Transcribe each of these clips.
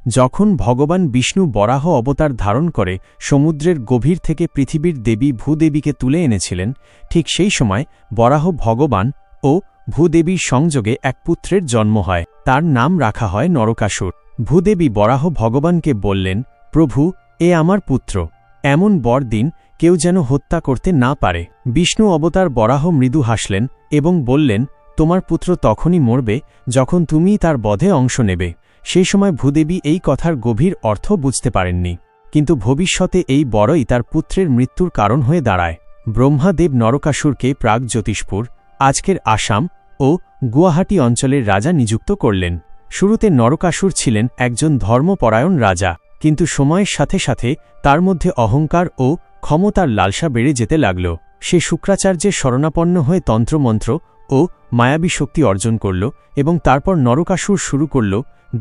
যখন ভগবান বিষ্ণু বরাহ অবতার ধারণ করে সমুদ্রের গভীর থেকে পৃথিবীর দেবী ভূদেবীকে তুলে এনেছিলেন, ঠিক সেই সময় বরাহ ভগবান ও ভূদেবীর সংযোগে এক পুত্রের জন্ম হয়। তার নাম রাখা হয় নরকাসুর। ভূদেবী বরাহ ভগবানকে বললেন, প্রভু, এ আমার পুত্র, এমন বর দিন কেউ যেন হত্যা করতে না পারে। বিষ্ণু অবতার বরাহ মৃদু হাসলেন এবং বললেন, তোমার পুত্র তখনই মরবে যখন তুমিই তার বধে অংশ নেবে। সেই সময় ভূদেবী এই কথার গভীর অর্থ বুঝতে পারেননি, কিন্তু ভবিষ্যতে এই বরই তার পুত্রের মৃত্যুর কারণ হয়ে দাঁড়ায়। ব্রহ্মাদেব নরকাসুরকে প্রাগ জ্যোতিষপুর, আজকের আসাম ও গুয়াহাটি অঞ্চলের রাজা নিযুক্ত করলেন। শুরুতে নরকাসুর ছিলেন একজন ধর্মপরায়ণ রাজা, কিন্তু সময়ের সাথে সাথে তার মধ্যে অহংকার ও ক্ষমতার লালসা বেড়ে যেতে লাগল। সে শুক্রাচার্যের শরণাপন্ন হয়ে তন্ত্রমন্ত্র ও মায়াবী শক্তি অর্জন করল এবং তারপর নরকাসুর শুরু করল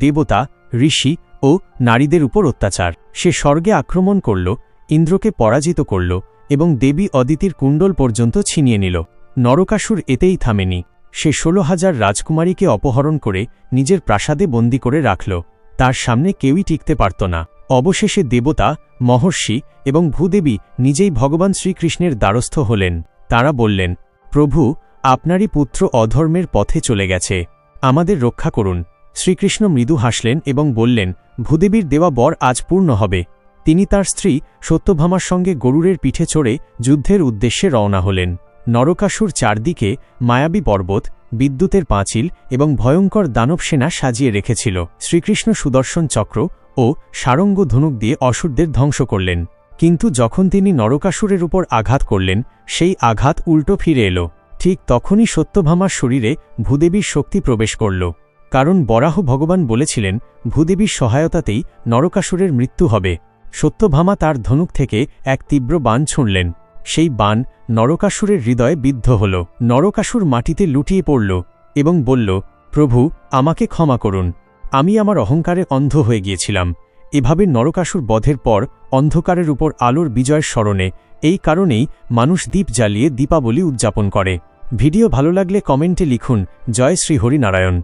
দেবতা, ঋষি ও নারীদের উপর অত্যাচার। সে স্বর্গে আক্রমণ করল, ইন্দ্রকে পরাজিত করল এবং দেবী অদিতির কুণ্ডল পর্যন্ত ছিনিয়ে নিল। নরকাসুর এতেই থামেনি। সে ১৬,০০০ রাজকুমারীকে অপহরণ করে নিজের প্রাসাদে বন্দী করে রাখল। তার সামনে কেউই টিকতে পারত না। অবশেষে দেবতা, মহর্ষি এবং ভূদেবী নিজেই ভগবান শ্রীকৃষ্ণের দ্বারস্থ হলেন। তাঁরা বললেন, প্রভু, আপনারই পুত্র অধর্মের পথে চলে গেছে, আমাদের রক্ষা করুন। শ্রীকৃষ্ণ মৃদু হাসলেন এবং বললেন, ভূদেবীর দেওয়া বর আজ পূর্ণ হবে। তিনি তার স্ত্রী সত্যভামার সঙ্গে গরুরের পিঠে চড়ে যুদ্ধের উদ্দেশ্যে রওনা হলেন। নরকাসুর চারদিকে মায়াবী পর্বত, বিদ্যুতের পাঁচিল এবং ভয়ঙ্কর দানব সেনা সাজিয়ে রেখেছিল। শ্রীকৃষ্ণ সুদর্শন চক্র ও সারঙ্গ ধনুক দিয়ে অসুরদের ধ্বংস করলেন। কিন্তু যখন তিনি নরকাসুরের উপর আঘাত করলেন, সেই আঘাত উল্টো ফিরে এল। ঠিক তখনই সত্যভামার শরীরে ভূদেবীর শক্তি প্রবেশ করল, কারণ বরাহ ভগবান বলেছিলেন ভূদেবীর সহায়তাতেই নরকাসুরের মৃত্যু হবে। সত্যভামা তার ধনুক থেকে এক তীব্র বাণ ছুঁড়লেন। সেই বাণ নরকাসুরের হৃদয়ে বিদ্ধ হল। নরকাসুর মাটিতে লুটিয়ে পড়ল এবং বলল, প্রভু, আমাকে ক্ষমা করুন, আমি আমার অহংকারে অন্ধ হয়ে গিয়েছিলাম। এভাবে নরকাসুর বধের পর অন্ধকারের উপর আলোর বিজয়ের স্মরণে এই কারণেই মানুষ দীপ জ্বালিয়ে দীপাবলি উদযাপন করে। ভিডিও ভালো লাগলে কমেন্টে লিখুন, জয় শ্রী হরিনারায়ণ।